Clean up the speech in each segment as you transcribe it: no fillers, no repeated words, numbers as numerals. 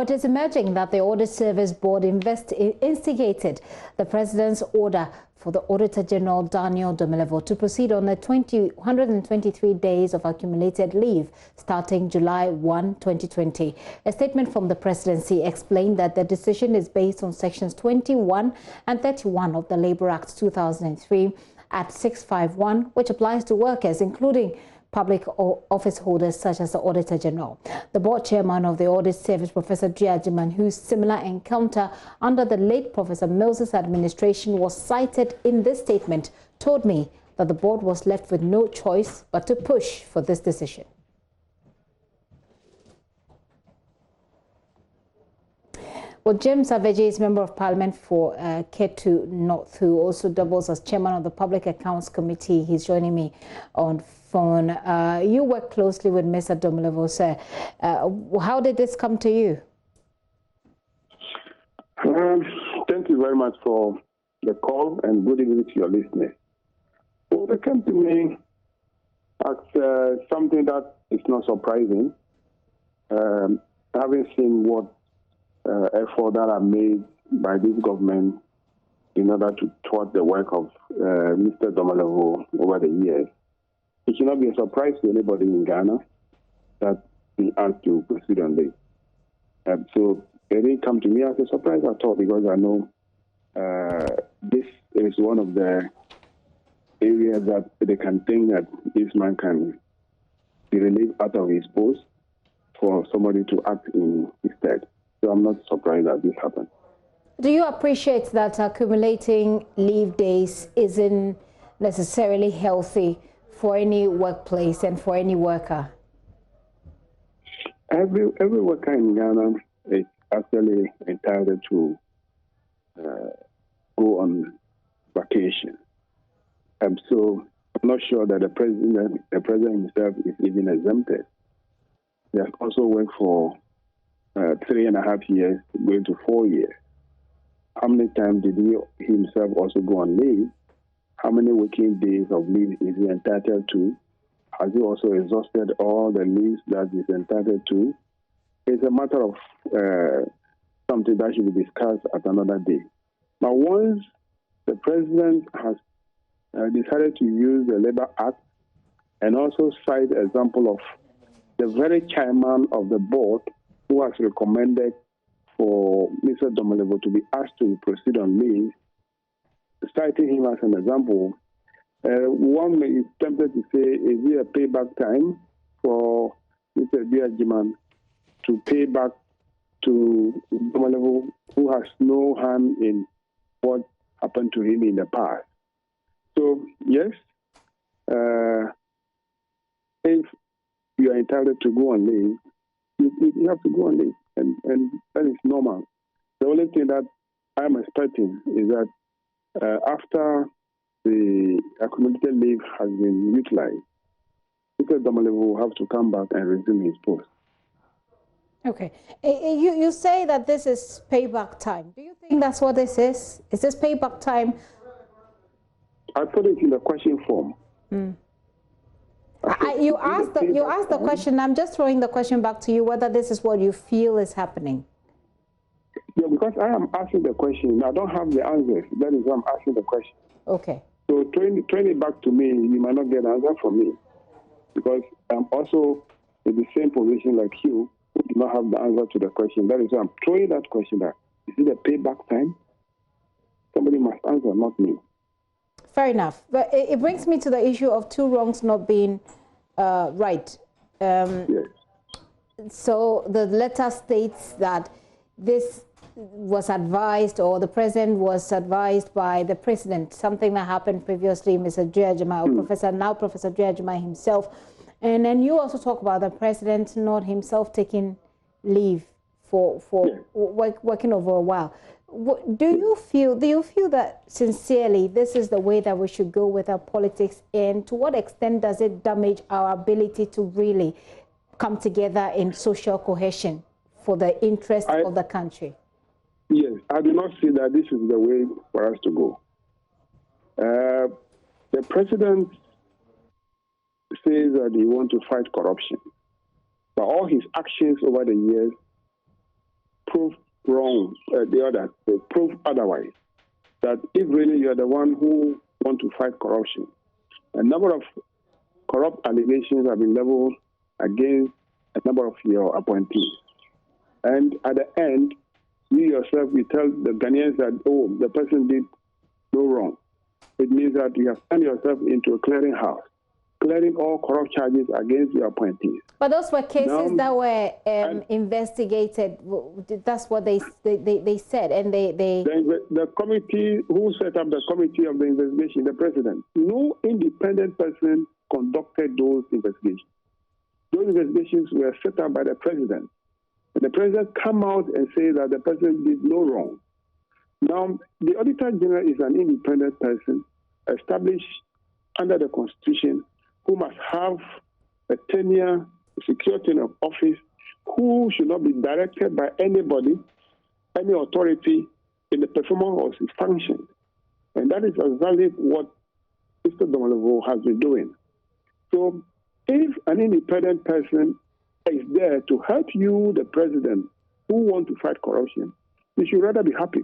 It is emerging that the Audit Service Board instigated the President's order for the Auditor General Daniel Domelevo to proceed on the 123 days of accumulated leave starting July 1, 2020. A statement from the Presidency explained that the decision is based on Sections 21 and 31 of the Labour Act 2003 at 651, which applies to workers, including public office holders such as the Auditor General. The board chairman of the Audit Service, Professor Agyemang, whose similar encounter under the late Professor Mills's administration was cited in this statement, told me that the board was left with no choice but to push for this decision. Well, James Savage is Member of Parliament for Ketu North, who also doubles as Chairman of the Public Accounts Committee. He's joining me on phone. You work closely with Mr. Domelevo, sir. How did this come to you? Thank you very much for the call and good evening to your listeners. Well, it came to me as something that is not surprising, having seen what effort that are made by this government in order to thwart the work of Mr. Domelevo over the years. It should not be a surprise to anybody in Ghana that we asked to proceed on this. So it didn't come to me as a surprise at all, because I know this is one of the areas that they can think that this man can be relieved out of his post for somebody to act in his stead. So I'm not surprised that this happened. Do you appreciate that accumulating leave days isn't necessarily healthy for any workplace and for any worker? Every worker in Ghana is actually entitled to go on vacation. So I'm not sure that the president himself is even exempted. He has also worked for 3.5 years, going to 4 years. How many times did he himself also go on leave? How many working days of leave is he entitled to? Has he also exhausted all the leaves that he's entitled to? It's a matter of something that should be discussed at another day. Now, once the president has decided to use the Labour Act and also cite the example of the very chairman of the board who has recommended for Mr. Domelevo to be asked to proceed on leave, citing him as an example, one may be tempted to say, is it a payback time for Mr. Agyemang to pay back to Domelevo, who has no hand in what happened to him in the past? So, yes, if you are entitled to go on leave, you have to go on leave, and that is normal. The only thing that I'm expecting is that after the accumulated leave has been utilized, Mr. Domelevo will have to come back and resume his post. Okay. You say that this is payback time. Do you think that's what this is? Is this payback time? I put it in the question form. You asked the question. I'm just throwing the question back to you, whether this is what you feel is happening. Yeah, because I am asking the question. I don't have the answers. That is why I'm asking the question. Okay. So train it back to me. You might not get an answer from me, because I'm also in the same position like you, who do not have the answer to the question. That is why I'm throwing that question back. Is it a payback time? Somebody must answer, not me. Fair enough. But it brings me to the issue of two wrongs not being right. Yes. So the letter states that this was advised, or the president was advised by the president, something that happened previously, Mr. Agyemang, Professor Agyemang himself. And then you also talk about the president not himself taking leave for working over a while. Do you feel that sincerely this is the way that we should go with our politics, and to what extent does it damage our ability to really come together in social cohesion for the interest of the country? Yes, I do not see that this is the way for us to go. The president says that he wants to fight corruption, but all his actions over the years prove wrong, the other, prove otherwise, that if really you're the one who want to fight corruption, a number of corrupt allegations have been leveled against a number of your appointees. And at the end, you yourself, you tell the Ghanaians that, oh, the person did no wrong. It means that you have turned yourself into a clearinghouse, clearing all corrupt charges against your appointees. But those were cases that were investigated. That's what they said, and the committee who set up the committee of the investigation, the president. No independent person conducted those investigations. Those investigations were set up by the president. And the president come out and say that the person did no wrong. Now, the Auditor General is an independent person established under the Constitution who must have a tenure, a secure tenure of office, who should not be directed by anybody, any authority in the performance of his function. And that is exactly what Mr. Domelevo has been doing. So if an independent person is there to help you, the president, who want to fight corruption, you should rather be happy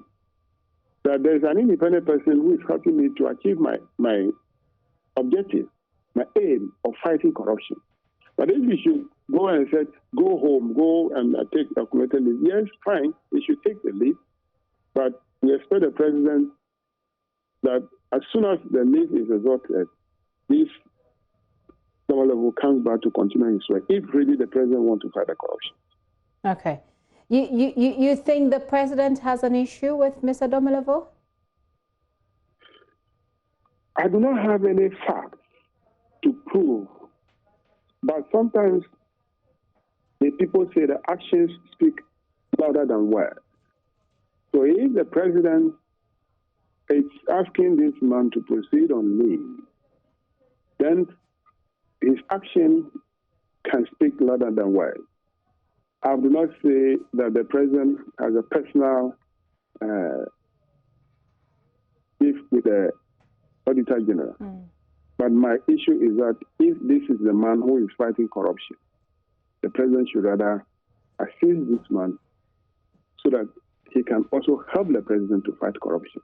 that there is an independent person who is helping me to achieve my objective, my aim of fighting corruption. But if you should go and say, go home, go and take accumulated leave, yes, fine, you should take the leave. But we expect the president that as soon as the leave is exhausted, this level comes back to continue his work, if really the president wants to fight the corruption. Okay. You think the president has an issue with Mr. Domelevo? I do not have any facts to prove, but sometimes the people say the actions speak louder than words. So if the president is asking this man to proceed on leave, then his action can speak louder than words. I do not say that the president has a personal beef with the Auditor General. But my issue is that if this is the man who is fighting corruption, the president should rather assist this man so that he can also help the president to fight corruption.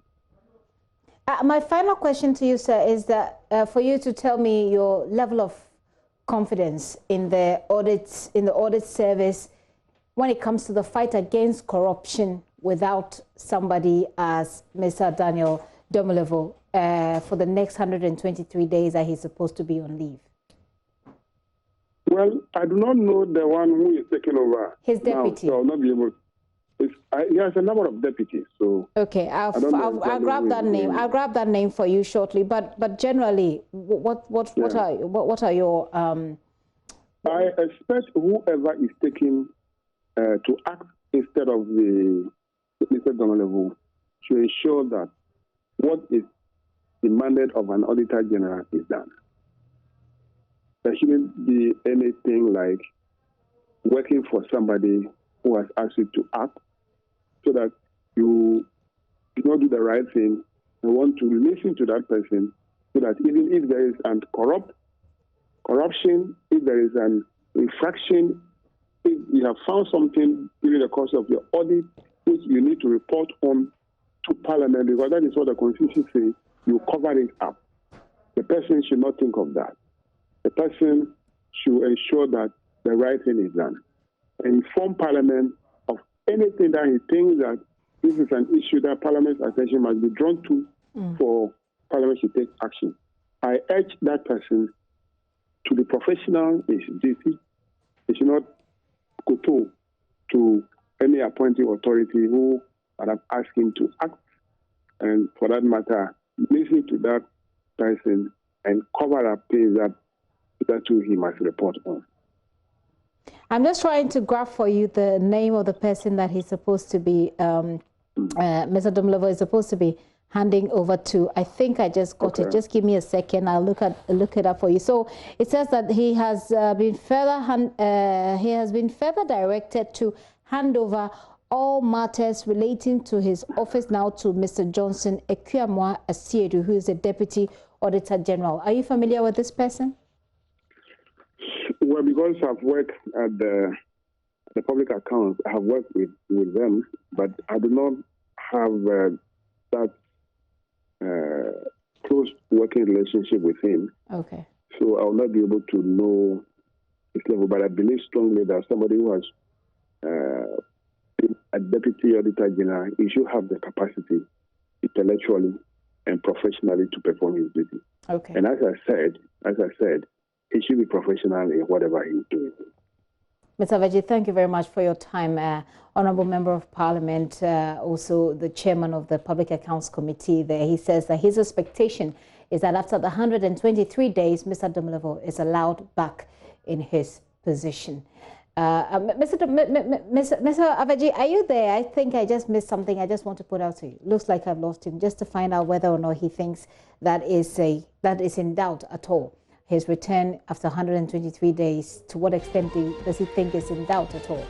My final question to you, sir, is that for you to tell me your level of confidence in the audit service when it comes to the fight against corruption without somebody as Mr. Daniel Domelevo for the next 123 days that he's supposed to be on leave. Well, I do not know the one who is taking over. His deputy. Now, so I'll not be able. He has a number of deputies, so okay. I'll grab that name. I'll grab that name for you shortly. But generally, what are your? I expect whoever is taking to act instead of the Mr. Domelevo to ensure that what is demanded of an Auditor General is done. There shouldn't be anything like working for somebody who has asked you to act so that you do not do the right thing and want to listen to that person so that even if there is corruption, if there is an infraction, if you have found something during the course of your audit which you need to report on to Parliament, because that is what the Constitution says, you cover it up. The person should not think of that. The person should ensure that the right thing is done. And inform Parliament of anything that he thinks that this is an issue that Parliament's attention must be drawn to for Parliament to take action. I urge that person to be professional in his duty. He should not go to any appointing authority who have asked him to act, and for that matter, listen to that person and cover up things that too he must report on. I'm just trying to grab for you the name of the person that he's supposed to be, Mr. Domelevo is supposed to be handing over to. I think I just got it. Just give me a second. I'll look it up for you. So it says that he has been further directed to hand over all matters relating to his office now to Mr. Johnson Agyemang, who is the Deputy Auditor General. Are you familiar with this person? Well, because I've worked at the the public accounts, I have worked with them, but I do not have that close working relationship with him. Okay. So I will not be able to know his level, but I believe strongly that somebody who has been a deputy auditor general, he should have the capacity intellectually and professionally to perform his duty. Okay. And as I said, he should be professional in whatever he's doing. Mr. Agyemang, thank you very much for your time. Honourable Member of Parliament, also the chairman of the Public Accounts Committee there, he says that his expectation is that after the 123 days, Mr. Domelevo is allowed back in his position. Mr. Agyemang, are you there? I think I just missed something I just want to put out to you. Looks like I've lost him, just to find out whether or not he thinks that is in doubt at all. His return after 123 days, to what extent does he think is in doubt at all?